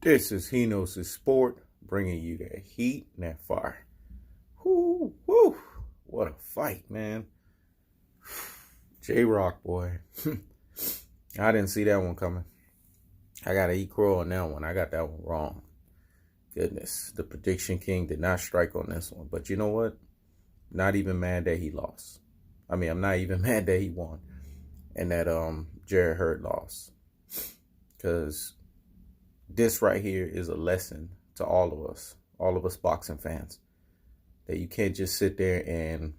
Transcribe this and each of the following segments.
This is He Knows His Sport, bringing you that heat and that fire. Whoo, whoo, what a fight, man. J Rock, boy. I didn't see that one coming. I got to eat crow on that one. I got that one wrong. Goodness, the prediction king did not strike on this one. But you know what? Not even mad that he lost. I mean, I'm not even mad that he won. And that Jarrett Hurd lost. Because this right here is a lesson to all of us boxing fans, that you can't just sit there and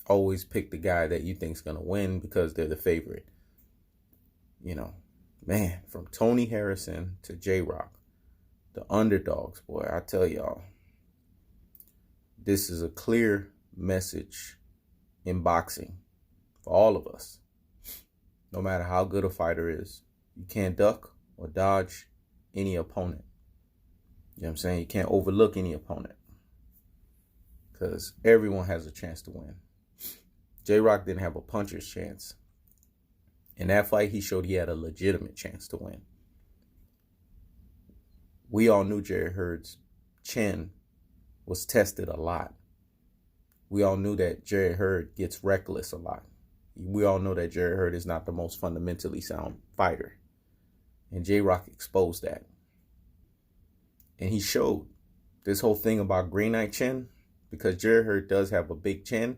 always pick the guy that you think's going to win because they're the favorite. You know, man, from Tony Harrison to J Rock, the underdogs, boy, I tell y'all, this is a clear message in boxing for all of us. No matter how good a fighter is, you can't duck or dodge any opponent. You know what I'm saying? You can't overlook any opponent, because everyone has a chance to win. J Rock didn't have a puncher's chance. In that fight, he showed he had a legitimate chance to win. We all knew Jarrett Hurd's chin was tested a lot. We all knew that Jarrett Hurd gets reckless a lot. We all know that Jarrett Hurd is not the most fundamentally sound fighter. And J Rock exposed that. And he showed this whole thing about green eye chin, because Jarrett Hurd does have a big chin,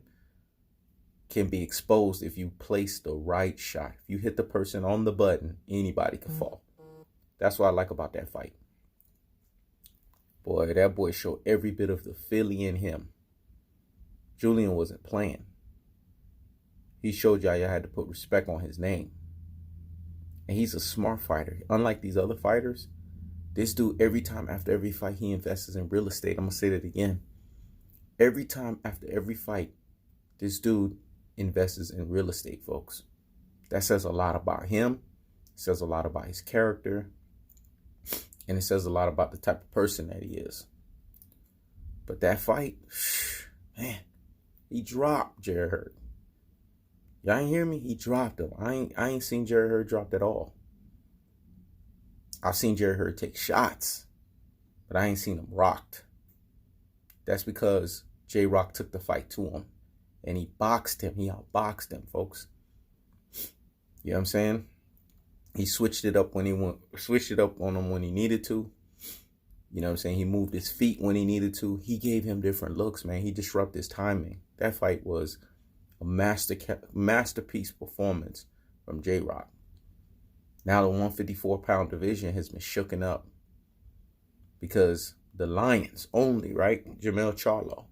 can be exposed if you place the right shot. If you hit the person on the button, anybody can fall. That's what I like about that fight. Boy, that boy showed every bit of the Philly in him. Julian wasn't playing. He showed y'all had to put respect on his name. And he's a smart fighter. Unlike these other fighters, this dude, every time after every fight, he invests in real estate. I'm going to say that again. Every time after every fight, this dude invests in real estate, folks. That says a lot about him. It says a lot about his character. And it says a lot about the type of person that he is. But that fight, man, he dropped Jarrett Hurd. Y'all ain't hear me? He dropped him. I ain't seen Jarrett Hurd dropped at all. I've seen Jarrett Hurd take shots, but I ain't seen him rocked. That's because J Rock took the fight to him, and he boxed him. He outboxed him, folks. You know what I'm saying? He switched it up on him when he needed to. You know what I'm saying? He moved his feet when he needed to. He gave him different looks, man. He disrupted his timing. That fight was a masterpiece performance from J Rock. Now the 154-pound division has been shooken up because the Lions only, right? Jamel Charlo,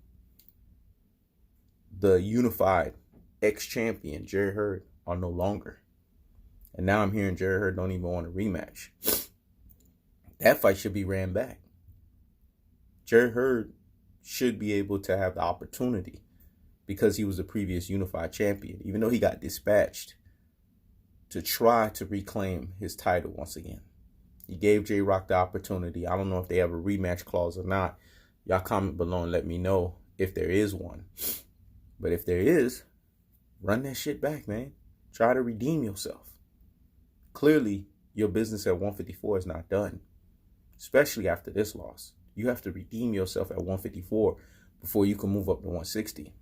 the unified ex-champion Jarrett Hurd, are no longer. And now I'm hearing Jarrett Hurd don't even want a rematch. That fight should be ran back. Jarrett Hurd should be able to have the opportunity, because he was the previous unified champion, even though he got dispatched, to try to reclaim his title once again. He gave J Rock the opportunity. I don't know if they have a rematch clause or not. Y'all comment below and let me know if there is one. But if there is, run that shit back, man. Try to redeem yourself. Clearly, your business at 154 is not done, especially after this loss. You have to redeem yourself at 154 before you can move up to 160.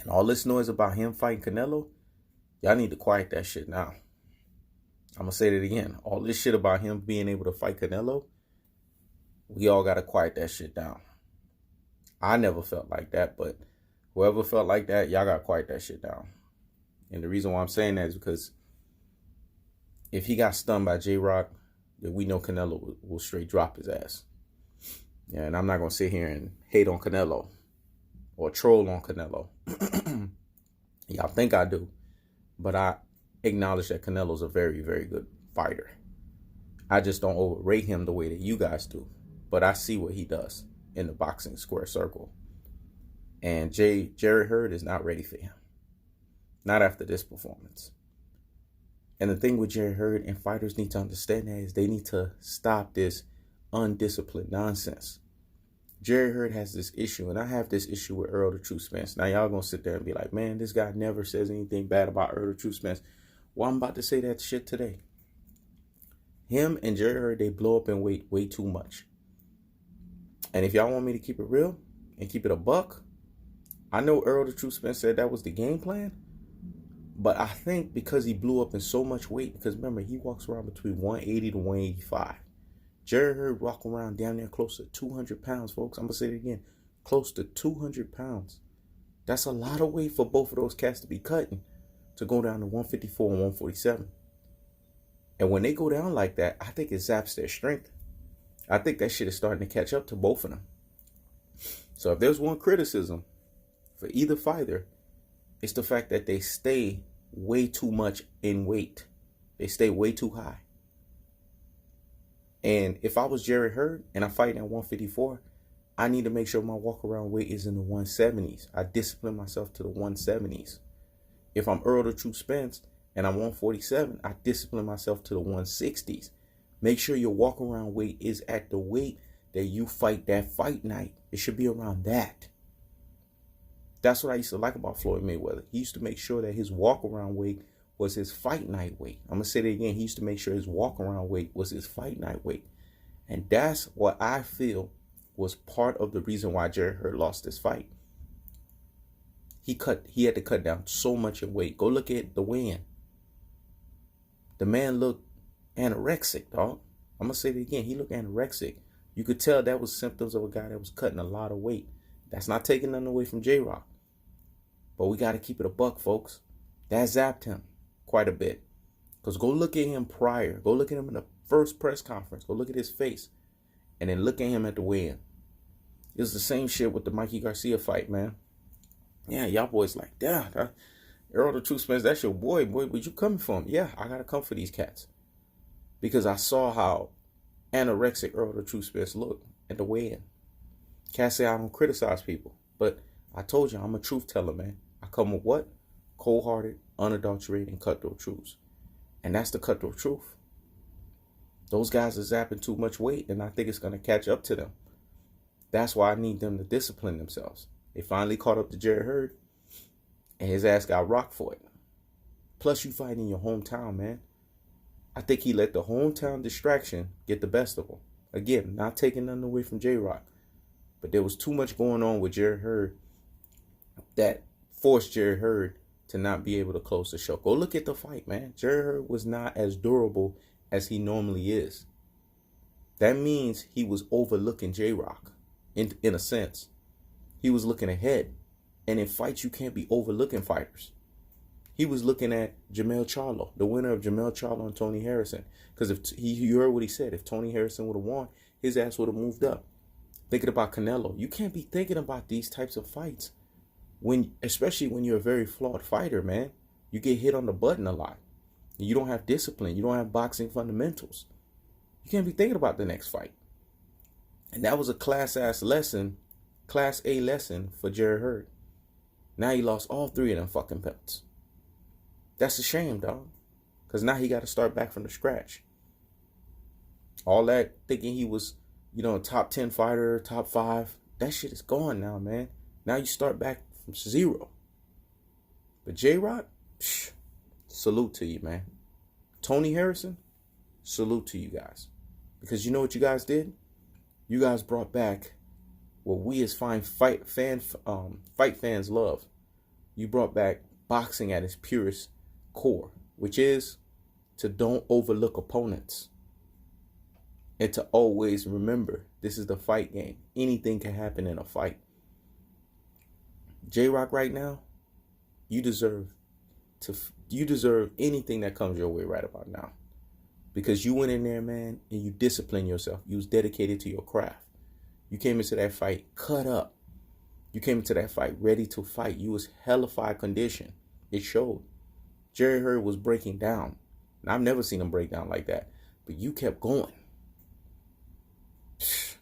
And all this noise about him fighting Canelo, y'all need to quiet that shit now. I'm going to say that again. All this shit about him being able to fight Canelo, we all got to quiet that shit down. I never felt like that, but whoever felt like that, y'all got to quiet that shit down. And the reason why I'm saying that is because if he got stunned by J Rock, then we know Canelo will straight drop his ass. Yeah, and I'm not going to sit here and hate on Canelo or troll on Canelo. Y'all think I do, but I acknowledge that Canelo's a very, very good fighter. I just don't overrate him the way that you guys do. But I see what he does in the boxing square circle. And Jarrett Hurd is not ready for him. Not after this performance. And the thing with Jarrett Hurd, and fighters need to understand that, is they need to stop this undisciplined nonsense. Jarrett Hurd has this issue, and I have this issue with Earl the Truth Spence. Now, y'all gonna sit there and be like, man, this guy never says anything bad about Earl the Truth Spence. Well, I'm about to say that shit today. Him and Jarrett Hurd, they blow up in weight way too much. And if y'all want me to keep it real and keep it a buck, I know Earl the Truth Spence said that was the game plan. But I think because he blew up in so much weight, because remember, he walks around between 180 to 185. Jarrett Hurd walk around down there close to 200 pounds, folks. I'm going to say it again. Close to 200 pounds. That's a lot of weight for both of those cats to be cutting, to go down to 154 and 147. And when they go down like that, I think it zaps their strength. I think that shit is starting to catch up to both of them. So if there's one criticism for either fighter, it's the fact that they stay way too much in weight. They stay way too high. And if I was Jarrett Hurd and I'm fighting at 154, I need to make sure my walk around weight is in the 170s. I discipline myself to the 170s. If I'm Earl the Truth Spence and I'm 147, I discipline myself to the 160s. Make sure your walk around weight is at the weight that you fight that fight night. It should be around that. That's what I used to like about Floyd Mayweather. He used to make sure that his walk around weight was his fight night weight. I'm going to say that again. He used to make sure his walk around weight was his fight night weight. And that's what I feel was part of the reason why Jarrett Hurd lost this fight. He had to cut down so much in weight. Go look at the weigh-in. The man looked anorexic, dog. I'm going to say it again. He looked anorexic. You could tell that was symptoms of a guy that was cutting a lot of weight. That's not taking nothing away from J Rock. But we got to keep it a buck, folks. That zapped him quite a bit. Because go look at him prior. Go look at him in the first press conference. Go look at his face. And then look at him at the weigh-in. It was the same shit with the Mikey Garcia fight, man. Yeah, y'all boys like, yeah, Earl the Truth Spence, that's your boy. Boy, where you coming from? Yeah, I got to come for these cats. Because I saw how anorexic Earl the Truth Spence looked at the weigh-in. Can't say I don't criticize people. But I told you, I'm a truth teller, man. I come with what? Cold-hearted, unadulterated, and cutthroat truths. And that's the cutthroat truth. Those guys are zapping too much weight, and I think it's going to catch up to them. That's why I need them to discipline themselves. They finally caught up to Jarrett Hurd, and his ass got rocked for it. Plus, you fight in your hometown, man. I think he let the hometown distraction get the best of him. Again, not taking nothing away from J Rock, but there was too much going on with Jarrett Hurd that forced Jarrett Hurd to not be able to close the show. Go look at the fight, man. Jarrett Hurd was not as durable as he normally is. That means he was overlooking J Rock in a sense. He was looking ahead. And in fights, you can't be overlooking fighters. He was looking at Jermell Charlo, the winner of Jermell Charlo and Tony Harrison. Because if you heard what he said, if Tony Harrison would have won, his ass would have moved up. Thinking about Canelo. You can't be thinking about these types of fights, especially when you're a very flawed fighter, man. You get hit on the button a lot. You don't have discipline. You don't have boxing fundamentals. You can't be thinking about the next fight. And that was a Class A lesson for Jarrett Hurd. Now he lost all three of them fucking belts. That's a shame, dog. Because now he got to start back from the scratch. All that thinking he was, a top 10 fighter, top 5, that shit is gone now, man. Now you start back from zero. But J Rock, salute to you, man. Tony Harrison, salute to you guys. Because you know what you guys did? You guys brought back what we as fight fans love. You brought back boxing at its purest core, which is to don't overlook opponents. And to always remember, this is the fight game. Anything can happen in a fight. J Rock right now, you deserve anything that comes your way right about now. Because you went in there, man, and you disciplined yourself. You was dedicated to your craft. You came into that fight cut up. You came into that fight ready to fight. You was hellified condition. It showed. Jarrett Hurd was breaking down. And I've never seen him break down like that. But you kept going.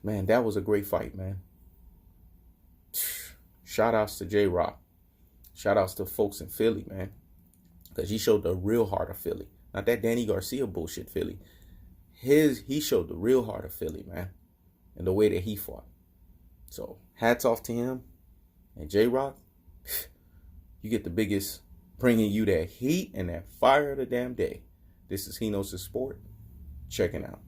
Man, that was a great fight, man. Shout outs to J Rock. Shout outs to folks in Philly, man. Because he showed the real heart of Philly. Not that Danny Garcia bullshit Philly. He showed the real heart of Philly, man. And the way that he fought. So, hats off to him. And J Rock, you get the biggest, bringing you that heat and that fire of the damn day. This is He Knows His Sport. checking out.